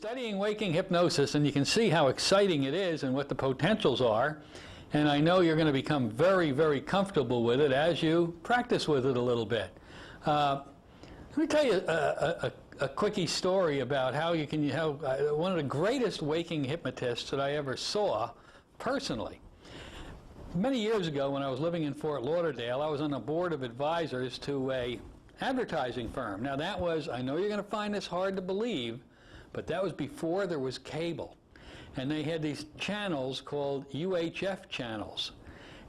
studying waking hypnosis, and you can see how exciting it is and what the potentials are. And I know you're going to become very, very comfortable with it as you practice with it a little bit. Let me tell you a quickie story about how you can, one of the greatest waking hypnotists that I ever saw personally. Many years ago, when I was living in Fort Lauderdale, I was on a board of advisors to a advertising firm. Now that was, I know you're going to find this hard to believe, but that was before there was cable. And they had these channels called UHF channels.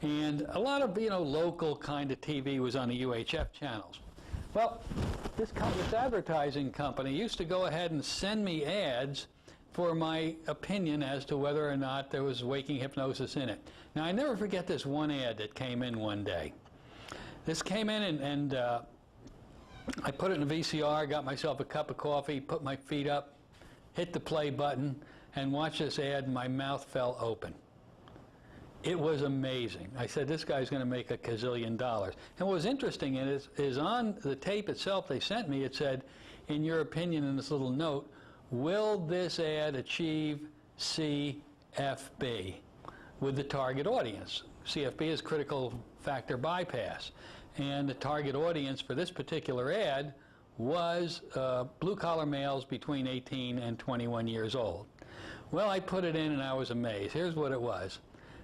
And a lot of, local kind of TV was on the UHF channels. Well, this advertising company used to go ahead and send me ads for my opinion as to whether or not there was waking hypnosis in it. Now, I never forget this one ad that came in one day. This came in and I put it in a VCR, got myself a cup of coffee, put my feet up, hit the play button, and watched this ad, and my mouth fell open. It was amazing. I said, this guy's going to make $1 gazillion. And what was interesting is on the tape itself they sent me, it said, in your opinion, in this little note, will this ad achieve CFB with the target audience? CFB is critical factor bypass. And the target audience for this particular ad was blue-collar males between 18 and 21 years old. Well, I put it in and I was amazed. Here's what it was.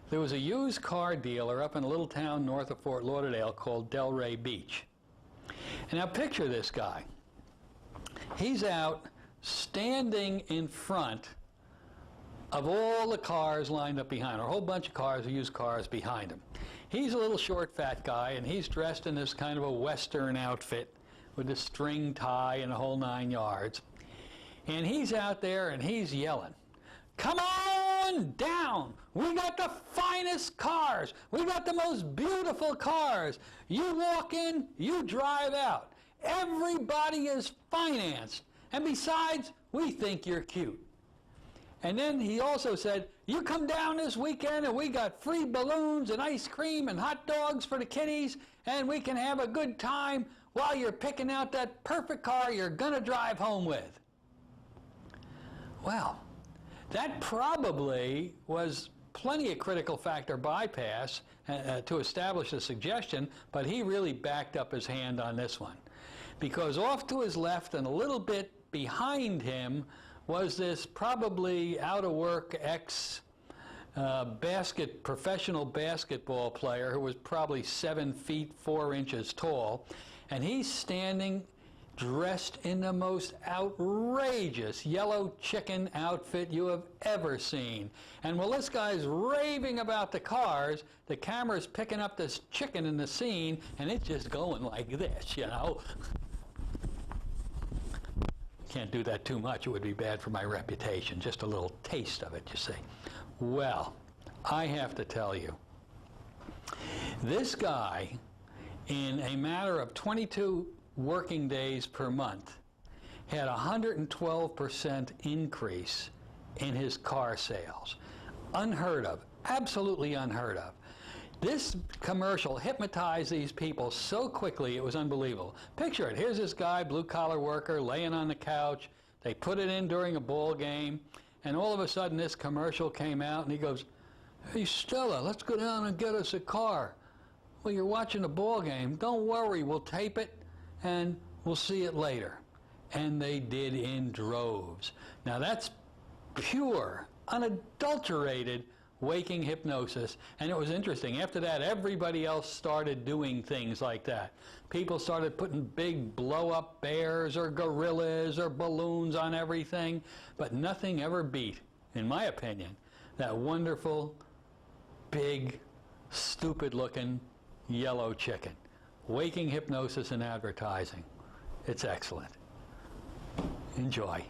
There was a used car dealer up in a little town north of Fort Lauderdale called Delray Beach. And now picture this guy. He's out standing in front of all the cars lined up behind him, a whole bunch of cars, used cars behind him. He's a little short, fat guy, and he's dressed in this kind of a Western outfit with a string tie and a whole 9 yards. And he's out there and he's yelling, "Come on down! We got the finest cars! We got the most beautiful cars! You walk in, you drive out. Everybody is financed. And besides, we think you're cute." And then he also said, "You come down this weekend and we got free balloons and ice cream and hot dogs for the kiddies, and we can have a good time while you're picking out that perfect car you're going to drive home with." Well, that probably was plenty of critical factor bypass to establish a suggestion, but he really backed up his hand on this one. Because off to his left and a little bit behind him was this probably out-of-work professional basketball player who was probably 7 feet 4 inches tall, and he's standing dressed in the most outrageous yellow chicken outfit you have ever seen. And while this guy's raving about the cars, the camera's picking up this chicken in the scene, and it's just going like this, Can't do that too much. It would be bad for my reputation. Just a little taste of it, you see. Well, I have to tell you, this guy, in a matter of 22 working days per month, had a 112% increase in his car sales. Unheard of. Absolutely unheard of. This commercial hypnotized these people so quickly, it was unbelievable. Picture it. Here's this guy, blue-collar worker, laying on the couch. They put it in during a ball game, and all of a sudden this commercial came out, and he goes, "Hey, Stella, let's go down and get us a car." "Well, you're watching a ball game. Don't worry, we'll tape it, and we'll see it later." And they did in droves. Now that's pure, unadulterated waking hypnosis. And it was interesting. After that, everybody else started doing things like that. People started putting big blow-up bears or gorillas or balloons on everything, but nothing ever beat, in my opinion, that wonderful, big, stupid-looking yellow chicken. Waking hypnosis and advertising. It's excellent. Enjoy.